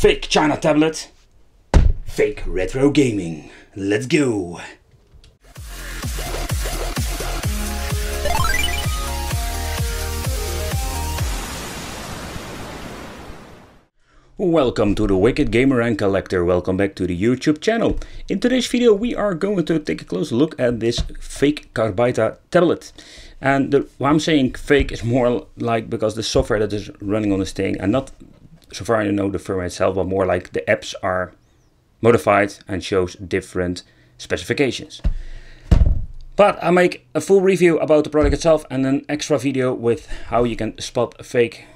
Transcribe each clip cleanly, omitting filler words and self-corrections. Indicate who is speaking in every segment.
Speaker 1: Fake China tablet, fake retro gaming. Let's go! Welcome to the Wicked Gamer and Collector. Welcome back to the YouTube channel. In today's video we are going to take a close look at this fake Carbita tablet. And why I'm saying fake is more like because the software that is running on this thing, and not so far I know the firmware itself, but more like the apps are modified and shows different specifications. But I make a full review about the product itself and an extra video with how you can spot a fake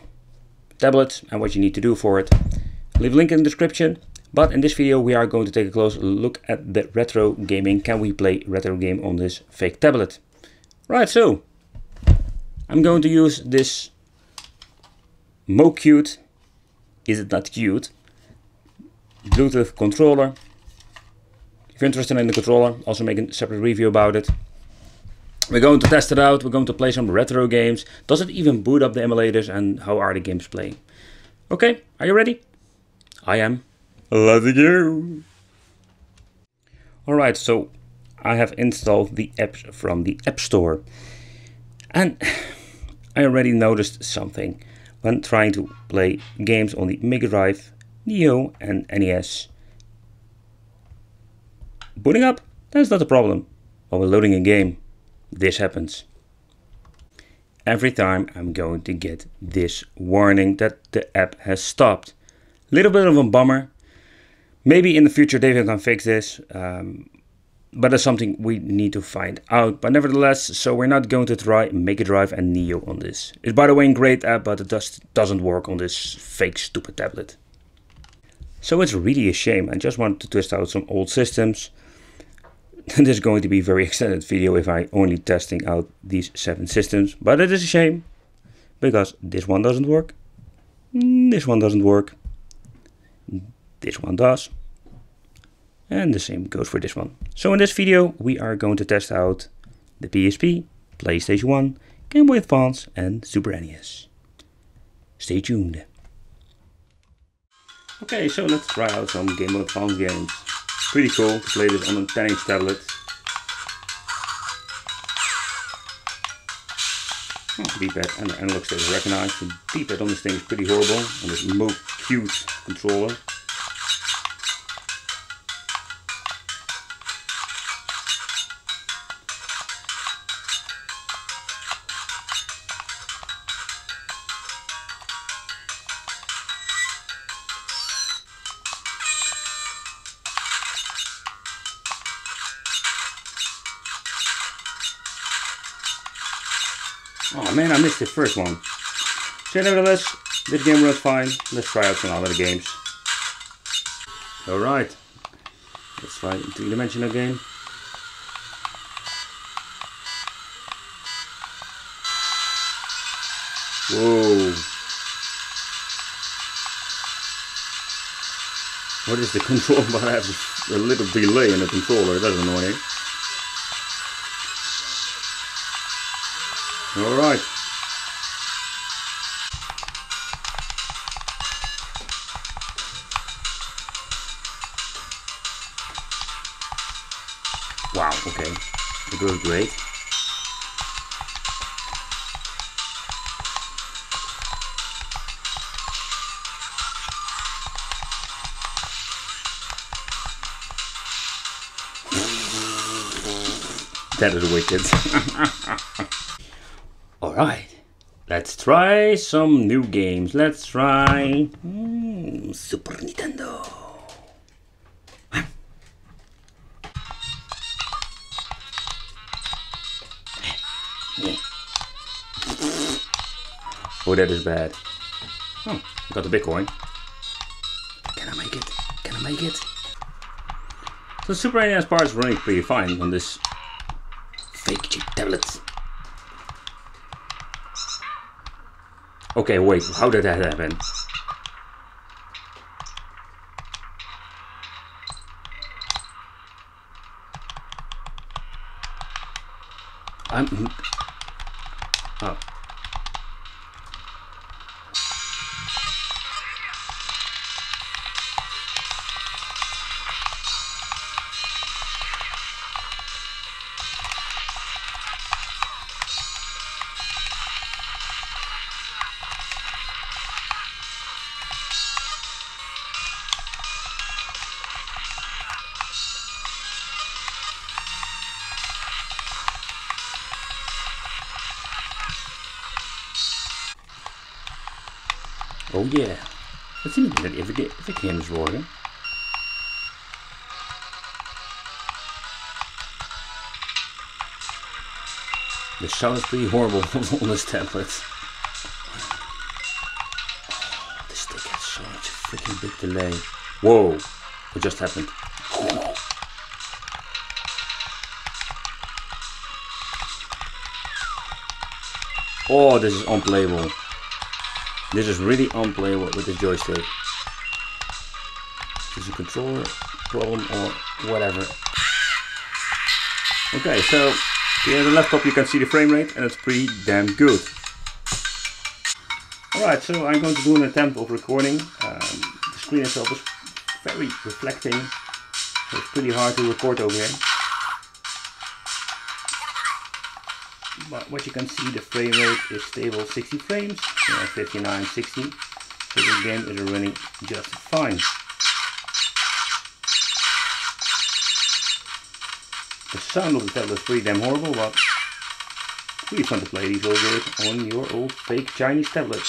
Speaker 1: tablet and what you need to do for it. Leave a link in the description. But in this video we are going to take a close look at the retro gaming. Can we play retro game on this fake tablet? Right, so I'm going to use this cute, is it not cute, Bluetooth controller. If you're interested in the controller, also make a separate review about it. We're going to test it out, we're going to play some retro games. Does it even boot up the emulators and how are the games playing? Okay, are you ready? I am. Let's go! Alright, so I have installed the apps from the App Store. And I already noticed something when trying to play games on the Mega Drive, Neo and NES. Booting up, that's not a problem. While we're loading a game, this happens. Every time I'm going to get this warning that the app has stopped. Little bit of a bummer. Maybe in the future they can fix this, but that's something we need to find out. But nevertheless, so we're not going to try Mega Drive and Neo on this. It's by the way a great app, but it doesn't work on this fake stupid tablet. So it's really a shame. I just wanted to test out some old systems. This is going to be a very extended video if I only testing out these 7 systems, but it is a shame because this one doesn't work, this one doesn't work, this one does, and the same goes for this one. So in this video we are going to test out the PSP, PlayStation 1, Game Boy Advance and Super NES. Stay tuned. Okay, so let's try out some Game Boy Advance games. Pretty cool to play this on a 10-inch tablet. Oh, D-pad and the analog stick is recognized. The D-pad on this thing is pretty horrible on this cute controller. Oh man, I missed the first one. So nevertheless, this game runs fine. Let's try out some other games. Alright. Let's try a 3-dimensional game. Whoa. What is the control? But I have a little delay in the controller. That's annoying. Alright. Wow, okay. It goes great. That is wicked. Alright, let's try some new games. Let's try Super Nintendo. Oh, that is bad. Oh, got the big coin. Can I make it? Can I make it? So Super NES part is running pretty fine on this fake cheap tablet. Okay, wait, how did that happen? Oh. Oh yeah. It seems that if the game is working. The sound is pretty horrible on this tablet. Oh, this stick has such a freaking big delay. Whoa, what just happened? Oh, this is unplayable. This is really unplayable with this joystick. Is this a controller problem or whatever? Okay, so here on the laptop you can see the frame rate and it's pretty damn good. Alright, so I'm going to do an attempt of recording. The screen itself is very reflecting, so it's pretty hard to record over here. But what you can see, the frame rate is stable 60 frames, 59, 60. So this game is running just fine. The sound of the tablet is pretty damn horrible, but it's really fun to play these old games on your old fake Chinese tablet.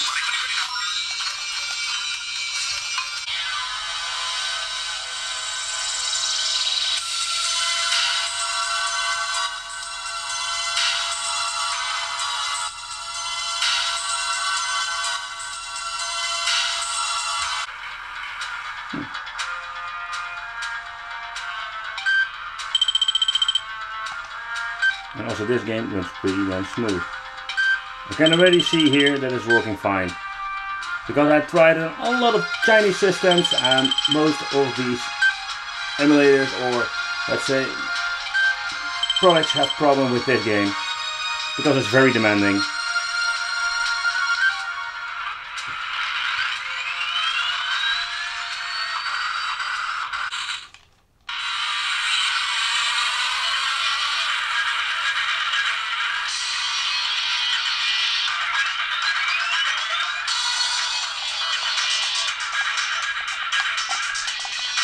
Speaker 1: And also this game runs pretty damn smooth. I can already see here that it's working fine. Because I tried a lot of Chinese systems and most of these emulators or let's say products have problem with this game. Because it's very demanding.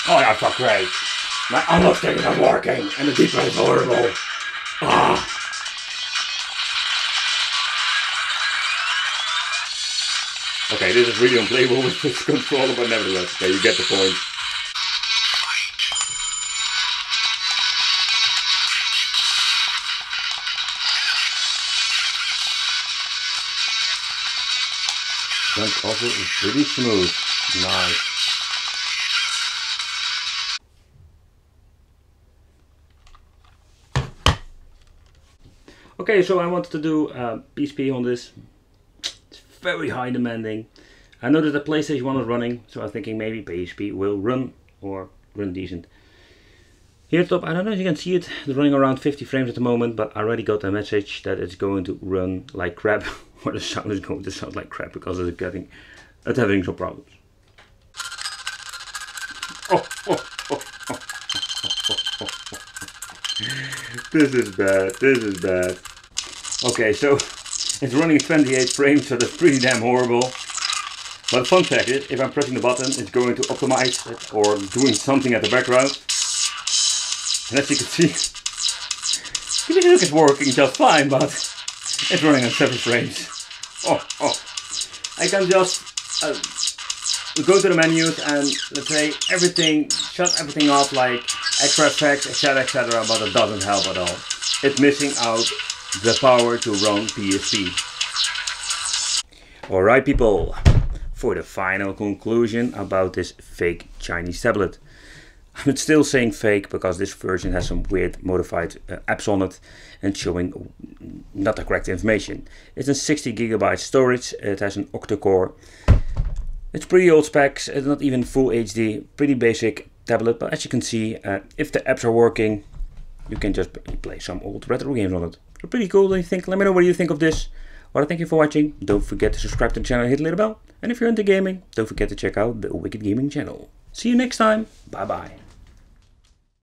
Speaker 1: Oh, that's not great. My unlock stick is not working and the D-pad is horrible. Ah. Okay, this is really unplayable with this controller, but nevertheless, okay, you get the point. Jump also is pretty smooth. Nice. Okay, so I wanted to do PSP on this. It's very high demanding. I know that the PlayStation 1 is running, so I'm thinking maybe PSP will run or run decent. Here at the top, I don't know if you can see it, it's running around 50 frames at the moment, but I already got a message that it's going to run like crap, or the sound is going to sound like crap because it's having some problems. This is bad, this is bad. Okay, so it's running 28 frames, so that's pretty damn horrible. But the fun fact is, if I'm pressing the button, it's going to optimize it or doing something at the background. And as you can see, the music is working just fine, but it's running at 7 frames. I can just go to the menus and let's say everything, shut everything off like extra effects, etc, but it doesn't help at all. It's missing out the power to run PSP. Alright people, for the final conclusion about this fake Chinese tablet. I'm still saying fake because this version has some weird modified apps on it and showing not the correct information. It's a 60 GB storage, it has an octa-core. It's pretty old specs, it's not even full HD, pretty basic tablet, but as you can see, if the apps are working, you can just play some old retro games on it. So pretty cool, don't you think? Let me know what you think of this. Well, thank you for watching. Don't forget to subscribe to the channel and hit the little bell. And if you're into gaming, don't forget to check out the Wicked Gaming channel. See you next time. Bye bye.